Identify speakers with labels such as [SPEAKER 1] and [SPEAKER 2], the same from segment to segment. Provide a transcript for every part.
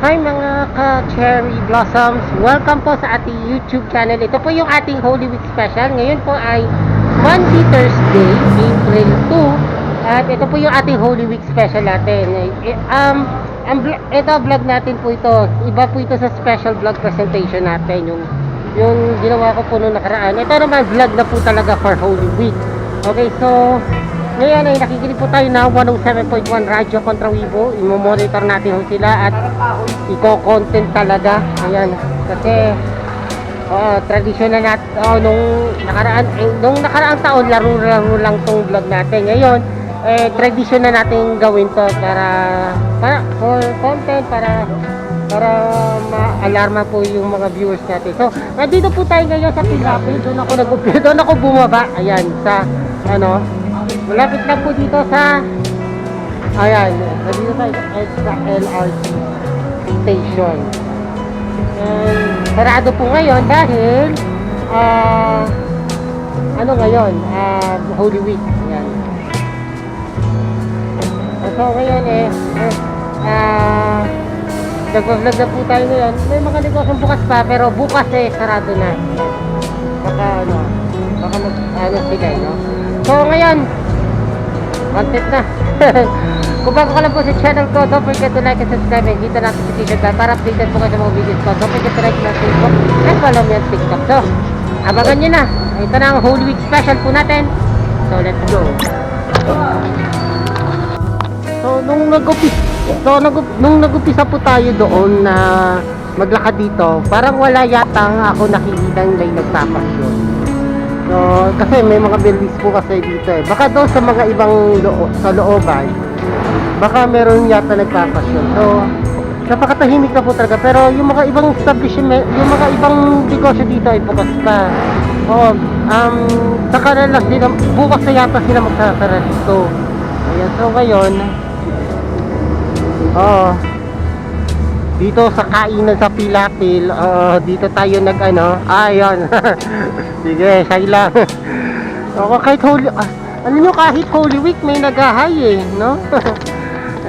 [SPEAKER 1] Hi mga ka-Cherry Blossoms! Welcome po sa ating YouTube channel. Ito po yung ating Holy Week special. Ngayon po ay Monday, Thursday, April 2. At ito po yung ating Holy Week special natin. Ito vlog natin po ito. Iba po ito sa special vlog presentation natin. Yung ginawa ko po noong nakaraan. Ito naman vlog na po talaga for Holy Week. Okay, so ngayon ay nakikinig po tayo na 107.1 Radyo Contra Wibo. Imo-monitor natin ho sila at i-content talaga. Ayan, kasi traditional na nung nakaraang taon laro-laro lang tong vlog natin. Ngayon, tradition na natin gawin to para for content, para ma-alarma po yung mga viewers natin. So, nandito po tayo ngayon sa Pilapil. Doon ako bumaba. Ayan, sa malapit lang po dito sa nandito tayo sa LRT station. Sarado po ngayon dahil ngayon Holy Week. Ayan. So ngayon nag-vlog na po tayo ngayon. May mga negosyo bukas pa pero bukas sarado na. Baka sila, no? So ngayon content na. Kung bago ka lang po sa channel ko, don't forget to like and subscribe and hit the notification bell para updated po kayo sa mga videos ko. Don't forget to like na Facebook and follow me on TikTok. So, abangan nyo na. Ito na ang Holy Week special po natin. So, let's go. So, nung nag-upisa po tayo doon na maglakad dito, parang wala yata ako nakikita may nagpapasyon. So, kasi may mga buildings po kasi dito Baka doon sa mga ibang sa looban, baka meron yata nagpapasyon. So, napakatahimik na po talaga. Pero yung mga ibang establishment, yung mga ibang negosyo dito ay bukas pa. Saka na lang sila, bukas na yata sila magsasara dito. Ayan, so ngayon, dito sa kainan sa Pilapil, dito tayo ayun. Sige, say lang. Kahit alam nyo, kahit Holy Week may nag-hi no?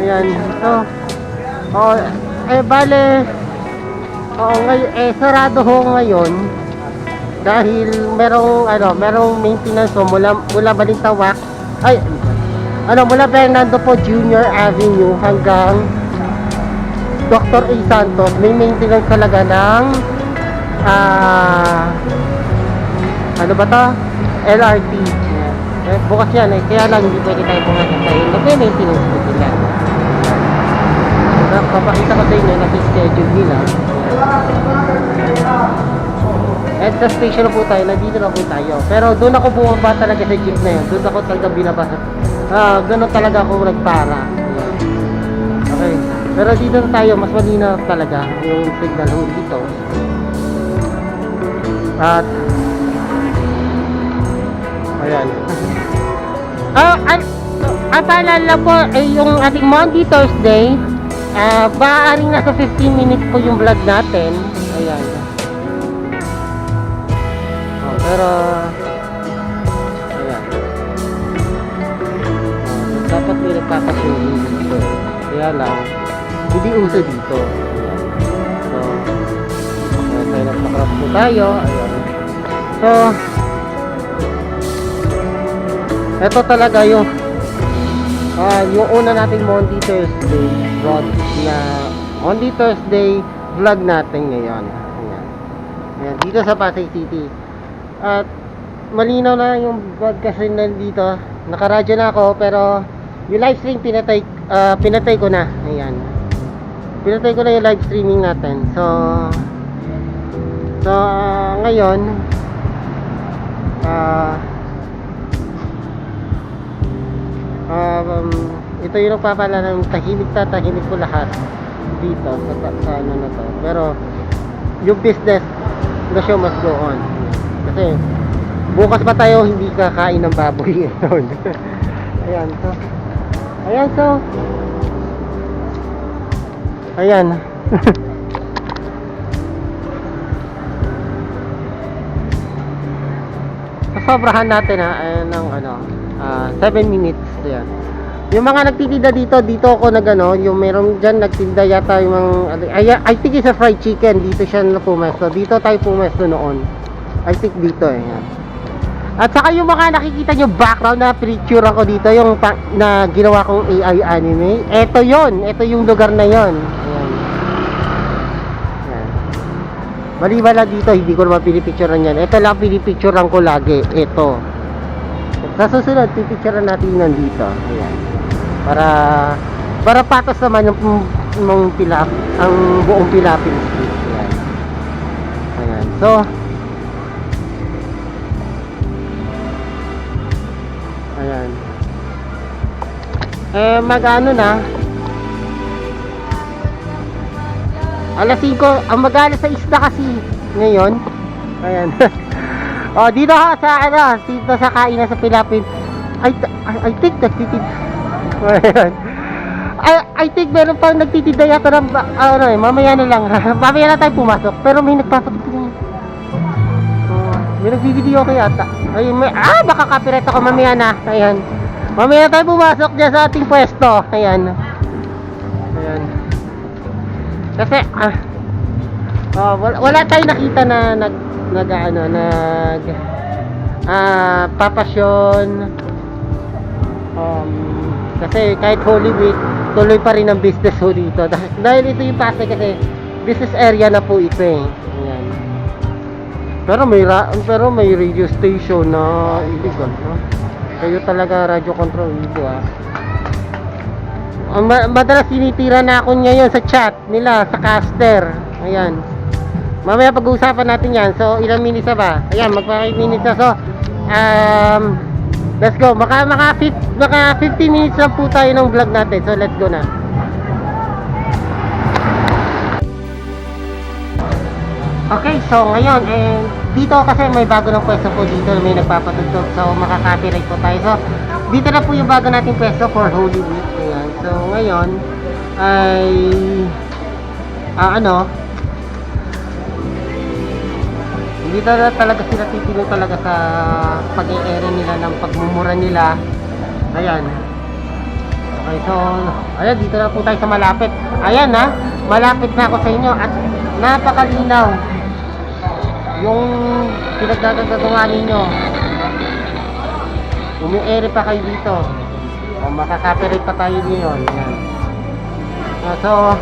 [SPEAKER 1] Ayan. So, bale, sarado ho ngayon dahil merong maintenance mula Balintawak, mula Fernando po Junior Avenue hanggang Dr. A. Santos. May maintenance talaga ng LRT. Bukas yan kaya lang hindi pwede tayo pumasok dahil nag-maintenance po sila. Papakita ko sa inyo nag-schedule nila. At sa station na po tayo, nandito na po tayo. Pero doon ako bumaba talaga sa jeep na yun. Doon ako talaga binabasa. Ganun talaga ako nagpara. Okay. Pero dito na tayo, mas malinaw talaga yung signal dito. At ayan. Ang paalala po ay yung ating Monday, Thursday. Maaaring nasa 15 minutes po yung vlog natin. Ayan. Pero ayan. Dapat may nagpapasuhin dito. Kaya lang hindi uso dito. Ayan. So tayo nagpakrap po tayo. Ayan. So ito talaga yung una nating Monday, Thursday vlog na Monday, Thursday vlog natin ngayon. Ayan. Ayan. Dito sa Pasay City. At malinaw na yung broadcast rin nandito. Nakaradyo na ako pero yung live stream pinatay ko na. Ayan. Pinatay ko na yung live streaming natin. So ngayon ito yung nagpapala ng tahimik ko lahat dito sa na to. Pero yung business, the show must go on. Kasi bukas pa tayo hindi kakain ng baboy. Ayan. Sobrahan natin ng 7 minutes yan. Yung mga nagtitinda dito ako nagano, yung meron diyan nagtinda yata yung mga, I think it's a fried chicken. Dito siya na pumesto. Dito tayo pumesto noon. I think dito eh. Yan. At saka yung mga nakikita nyo background na picture ako dito, yung na ginawa kong AI anime, eto yon, eto yung lugar na yon. Ayan. Ayan. Maliwala dito, hindi ko naman pinipicturean yan. Eto lang pinipicturean ko lagi, eto. Sa susunod, pipicturean natin yun dito. Ayan. Para patas naman yung pilap, ang buong Philippines. Ayan. Ayan. So, ayan. Mag-ano na. Alas 5, ang mag-alas sa isla kasi ngayon. Ayan. Oh, dito ha sa dito sa kainan sa Philippines. I think nagtitinda. Ayan. I think meron pang nagtitinda yata ng mamaya na lang. Mamaya na tayo pumasok. Pero may nagpasok dito. May nagbi-video ko yata. Ay, baka copyright ako mamaya na. Ayan. Mamaya tayo pumasok dyan sa ating pwesto. Ayan. Ayan. Kasi, wala tayong nakita na papasyon. Kasi kahit Holy Week, tuloy pa rin ang business ho dito. Dahil ito yung Pasay kasi business area na po ito eh. Ayan. Pero may radio station na illegal, no? Kayo talaga radio control dito madalas sinitira na ako ngayon sa chat nila, sa caster. Ayan. Mamaya pag-uusapan natin yan. So, ilang minutes na ba? Ayan, magpa-5 minutes na. So, let's go. Maka 15 minutes lang po tayo ng vlog natin. So, let's go na. Okay, so ngayon, dito kasi may bago ng pwesto po dito, may nagpapatugtog, so makaka-copyright po tayo. So, dito na po yung bago nating pwesto for Holy Week. Ayan. So, ngayon, ay, hindi talaga sila titino talaga sa pag-e-ere nila ng pagmumura nila. Ayan. Okay, so, ayan, dito na po tayo sa malapit. Ayan malapit na ako sa inyo at napakalinaw yung pinagdadagawa ninyo. Umi-ere pa kayo dito. O makaka-copyright pa tayo ngayon. Ayan. So,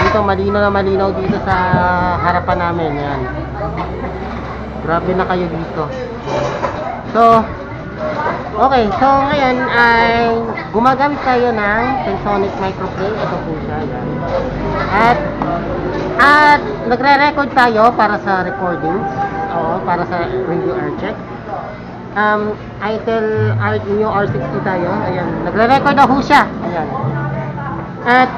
[SPEAKER 1] dito malinaw na malinaw dito sa harapan namin. Ayan. Grabe na kayo dito. So, okay. So, ngayon ay gumagamit tayo ng Sensonic Microplay. Ito po siya. Ayan. At nagre-record tayo para sa recordings. Oo, para sa radio air check. Itel Neo R60 tayo. Ayan. Nagre-record na ho siya. Ayan. At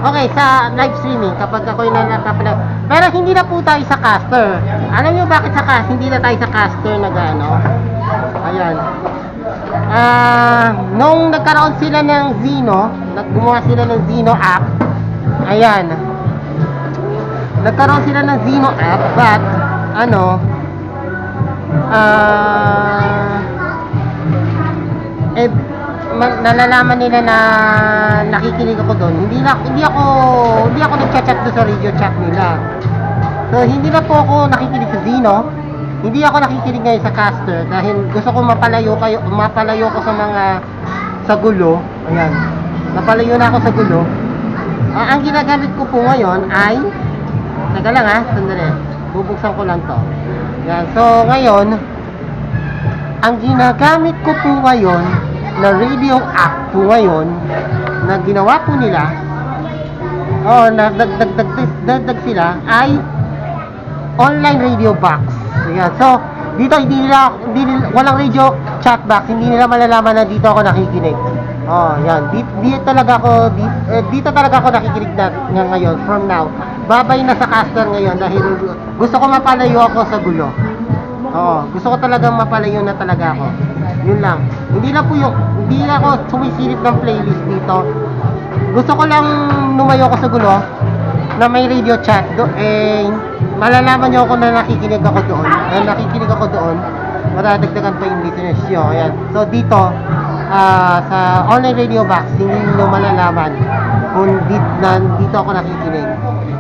[SPEAKER 1] okay, sa live streaming kapag ako'y nakapanood. Pero hindi na po tayo sa caster. Alam niyo bakit hindi na tayo sa caster Ayan. Nung nagkaroon sila ng Zeno, gumawa sila ng Zeno app. Ayan. Nagkaroon sila ng Zeno app, but nalalaman nila na nakikinig ako doon. Hindi ako nagchat-chat doon sa radio chat nila. So hindi na po ako nakikinig sa Zeno. Hindi ako nakikinig ngayon sa caster dahil gusto ko mapalayo ko sa gulo. Ayan. Napalayo na ako sa gulo. Ang ginagamit ko po ngayon ay teka lang sandali. Bubuksan ko lang to. Ayan. So ngayon, ang ginagamit ko po ngayon na radio app po ngayon na ginawa po nila nagdagdag sila ay online radio box. Ayan. So dito walang radio chat box, hindi nila malalaman na dito ako nakikinig. Yan. Dito talaga ako nakikinig na ngayon from now. Babay na sa caster ngayon dahil gusto ko mapalayo ako sa gulo. Gusto ko talagang mapalayo na talaga ako. Yun lang. Hindi na ako sumisilip ng playlist dito. Gusto ko lang lumayo ako sa gulo na may radio chat malalaman nyo ako na nakikinig ako doon. Madadagdagan pa yung listeners nyo. Ayan. So dito sa online radio box, hindi nyo malalaman kung dito ako nakikinig.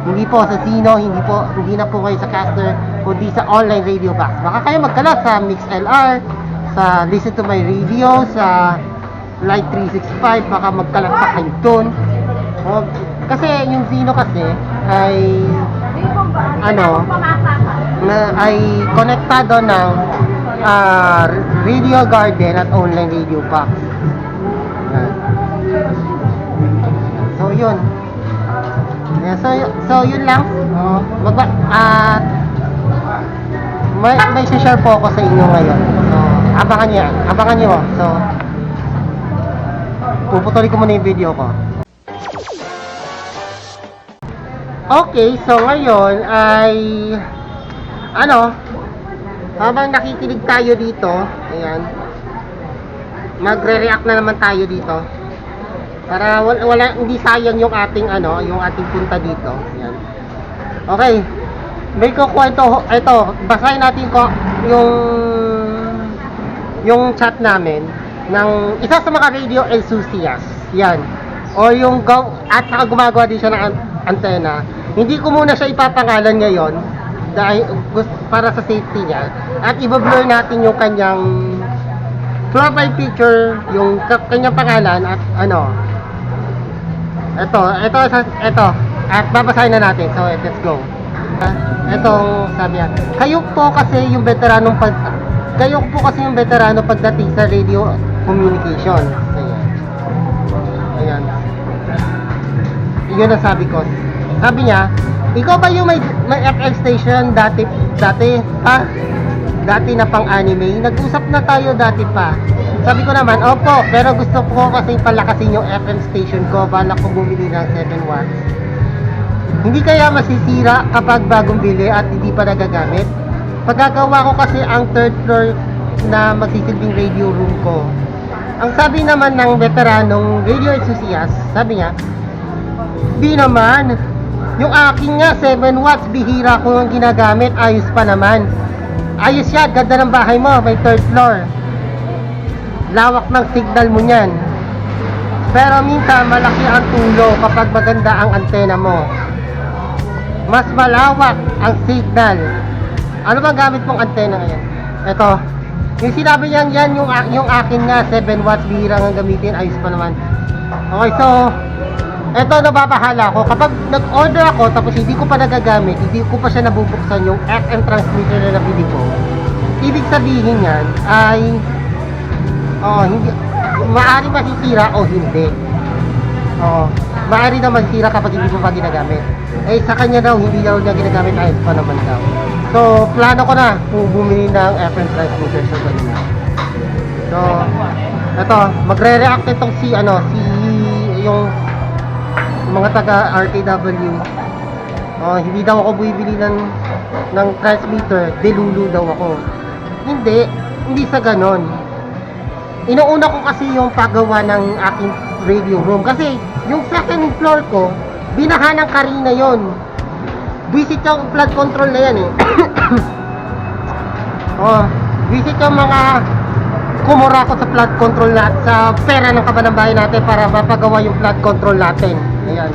[SPEAKER 1] Hindi po sa Sino, hindi na po kayo sa caster, kundi sa online radio box. Baka kayo magkalat sa MixLR, sa Listen to My Radio, sa Light 365, baka magkalat pa kayo dun. Kasi yung Sino kasi ay ay konektado ng Radio Garden at online radio box. So yun. So yun lang. May share po ako sa inyo ngayon. So abangan niyo. So puputulin ko muna yung video ko. Okay, so ngayon ay habang nakikinig tayo dito, ayan, magre-react na naman tayo dito para hindi sayang yung ating punta dito. Ayan. Okay, may kukwento ito, basahin natin ko yung chat namin ng isa sa mga radio enthusiasts. Yan. O at saka gumagawa din siya ng antena. Hindi ko muna siya ipapangalan ngayon dahil para sa safety niya, at i-blur natin yung kanyang profile picture, yung kanyang pangalan at ito at babasahin na natin. So let's go. Etong sabi niya, kayo po kasi yung veterano pagdating sa radio communication. Ayan. Yun ang sabi ko. Sabi niya, ikaw ba yung may FM station dati pa? Dati na pang anime? Nag-usap na tayo dati pa. Sabi ko naman, opo, pero gusto ko kasi palakasin yung FM station ko. Balak ko bumili ng 7 watts. Hindi kaya masisira kapag bagong bili at hindi pa nagagamit? Pagkagawa ko kasi ang 3rd floor na magsisilbing radio room ko. Ang sabi naman ng veteranong radio enthusiast, sabi niya, di naman, yung akin nga 7 watts, bihira ko ang ginagamit, ayos pa naman. Ayos yan, ganda ng bahay mo, may 3rd floor. Lawak ng signal mo niyan. Pero minsan malaki ang tulo kapag maganda ang antena mo. Mas malawak ang signal. Ano bang gamit mong antena ngayon? Ito. Yung sinabi niyan, yung akin nga 7 watts, bihira ang gamitin, ayos pa naman. Okay, so eto, nababahala ko kapag nag-order ako tapos hindi ko pa nagagamit, hindi ko pa siya nabubuksan yung FM transmitter na nabili ko. Ibig sabihin yan ay hindi, maaari masisira o hindi. Maaari na masisira kapag hindi mo pa ginagamit. Sa kanya daw, hindi daw niya ginagamit, ayos pa naman daw. So, plano ko na kung bumili ng FM transmitter sa ganun. So, eto, magre-react itong yung mga taga RKW. Hindi daw ako bibili ng transmitter, delulu daw ako. Hindi sa ganon. Inuuna ko kasi yung paggawa ng aking radio room kasi yung second floor ko, binaha ng Karina yon. Visit yung flood control na yan visit yung mga kumura ko sa flood control sa pera ng kabanambahay natin para mapagawa yung flood control natin. Ayan.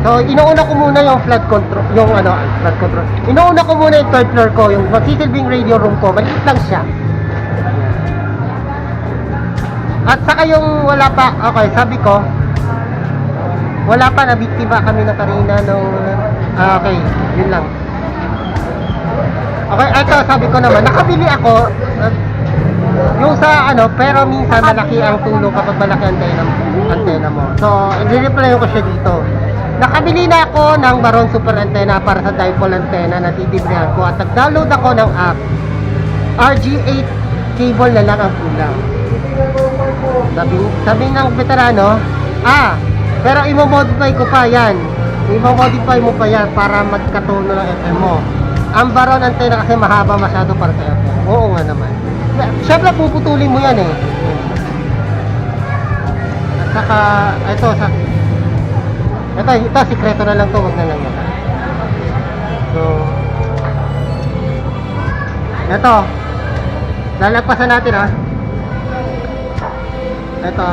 [SPEAKER 1] So, inuuna ko muna yung flood control, flood control. Inuuna ko muna yung 3rd floor ko, yung magsisilbing radio room ko, maliit lang siya. At saka yung wala pa, okay, sabi ko, wala pa, nabiktima kami na Karina nung, okay, yun lang. Okay, ito, sabi ko naman, nakabili ako, yung sa pero minsan malaki ang tulong kapag malaki antena mo. So, i-reply ko siya dito. Nakabili na ako ng Baron Super Antenna para sa dipole antenna na titibrihan ko at nag-download ako ng app. RG8 cable na lang ang kulang. Sabi ng veterano, pero i-modify ko pa yan. I-modify mo pa yan para magkatono ng FM mo. Ang Baron antenna kasi mahaba masyado para sa FM. Oo nga naman. Siyempre puputulin mo yan At saka ito sikreto na lang to, wag na lang yan. So ito lalagpasan natin Ito.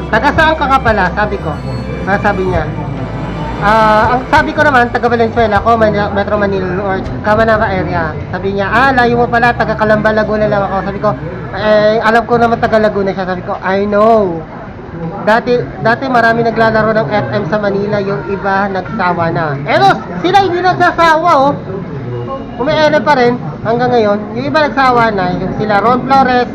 [SPEAKER 1] Taga saan ka nga pala? Sabi ko. Sabi niya. Ang sabi ko naman, taga Valenzuela ako, Metro Manila or Cabanaba area. Sabi niya, layo mo pala, taga Calamba, Laguna lang ako. Sabi ko, alam ko naman taga Laguna siya. Sabi ko, I know. Dati marami naglalaro ng FM sa Manila, yung iba nagsawa na. Pero sila hindi nagsasawa, oh. Umiere pa rin hanggang ngayon. Yung iba nagsawa na, yung sila Ron Flores,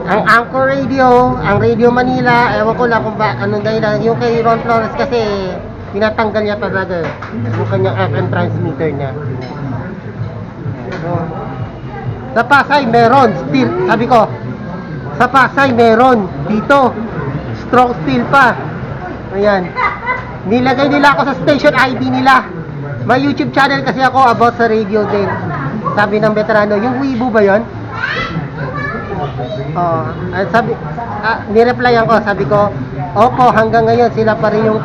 [SPEAKER 1] ang Anchor Radio, ang Radio Manila, ewan ko lang kung anong dahilan. Yung kay Ron Flores kasi tinatanggal niya talaga yung kanyang FM transmitter niya. So, sa Pasay meron steel, sabi ko. Sa Pasay meron dito strong steel pa. Ayan. Nilagay nila ako sa station ID nila. May YouTube channel kasi ako about sa radio din. Sabi ng veterano, yung Weibo ba 'yon? Nireplyan ko, sabi ko, opo, hanggang ngayon sila pa rin yung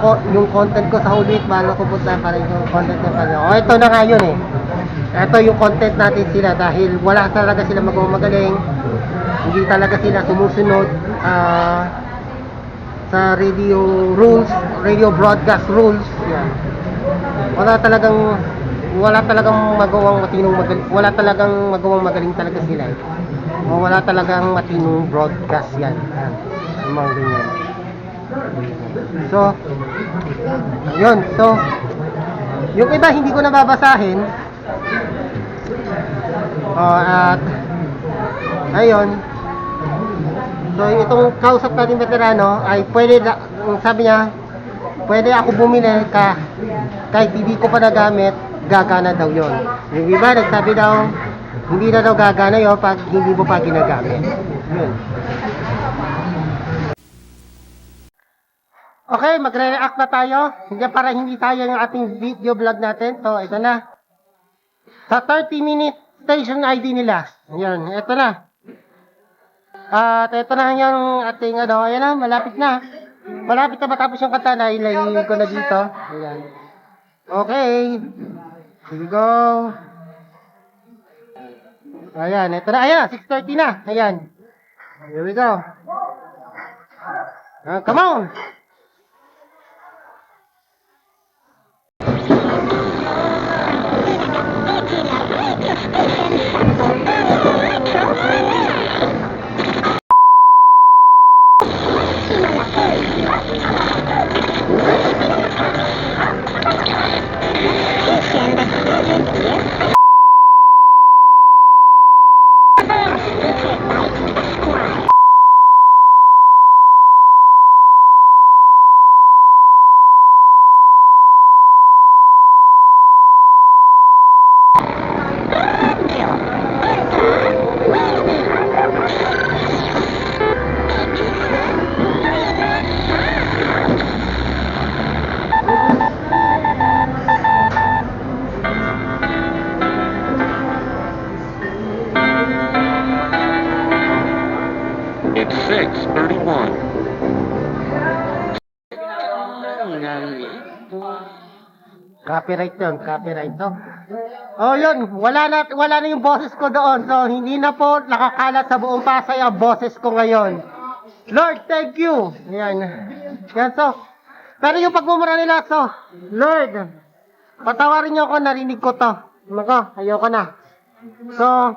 [SPEAKER 1] content ko sa whole week, bago ko punta pa rin yung content na pa rin. Ito na nga yun eh. Ito yung content natin sila dahil wala talaga sila magaling. Hindi talaga sila sumusunod sa radio rules, radio broadcast rules. Yan. Wala talagang magawang magaling talaga sila eh. O wala talagang matinong broadcast yan. Yung mga ganyan. So, yun. So, yung iba hindi ko nababasahin. At, ayun. So, itong kausap natin veterano ay sabi niya, pwede ako bumili kahit hindi ko pa nagamit, gagana daw yon. Yung iba nagsabi daw, hindi na daw gagana yun pag hindi mo pa ginagamit. Yun. Okay, magre-react na tayo. Para hindi tayo yung ating video vlog natin. So, ito na. Sa 30-minute station ID nila. Ayan, ito na. At ito na yung ating ayan na, malapit na. Malapit na matapos yung kanta na ilagay ko na dito. Ayan. Okay. Here we go. Ayan, ito na. Ayan, 6:30 na. Ayan. Here we go. Come on!
[SPEAKER 2] It's 6:31.
[SPEAKER 1] Copyright yun, copyright to. Oh yun, wala na yung boses ko doon. So hindi na po nakakalat sa buong Pasay ang boses ko ngayon. Lord, thank you. Yan. Yan so. Pero yung pagmumura nila, so, Lord, patawarin niyo ako, narinig ko to. Mako, ayoko na. So,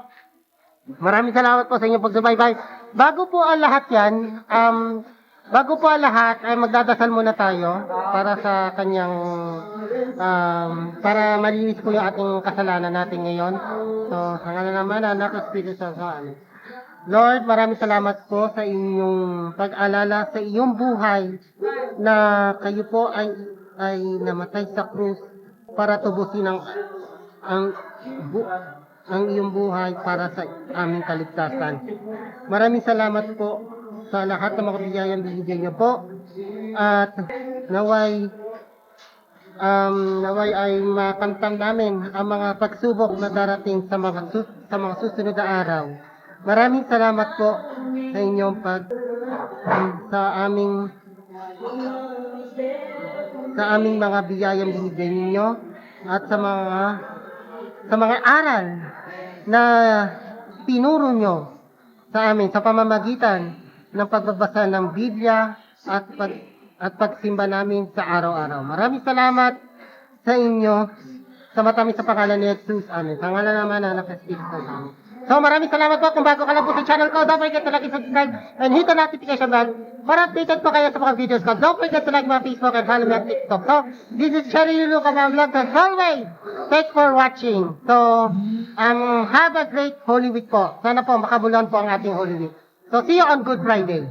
[SPEAKER 1] maraming salamat po sa inyong pagsubaybay. Bago po ang lahat yan, ay magdadasal muna tayo para sa kanyang, para malinis po yung ating kasalanan natin ngayon. So, sa ngalan naman, Anak, Espiritu Santo, amen. Lord, maraming salamat po sa inyong pag-alala sa iyong buhay na kayo po ay namatay sa krus para tubusin ang iyong buhay para sa aming kaligtasan. Maraming salamat po sa lahat ng mga biyayang binigay niyo po at naway ay makantang namin ang mga pagsubok na darating sa mga susunod na araw. Maraming salamat po sa inyong sa aming mga biyayang binigay ninyo at sa mga aral na tinuro nyo sa amin sa pamamagitan ng pagbabasa ng Biblia at pagsimba namin sa araw-araw. Maraming salamat sa inyo sa matamis sa pangalan ni Jesus. Amen. Sa ngalan naman na Kristo. Amen. So maraming salamat po. Kung bago ka lang po sa channel ko, don't forget to like and subscribe and hit the notification bell para updated po kayo sa mga videos ko. Don't forget to like my Facebook and follow me on TikTok. So, this is Cherry Lulu Kamang Vlog. As always, thanks for watching. So, have a great Holy Week po. Sana po makabuluhan po ang ating Holy Week. So, see you on Good Friday.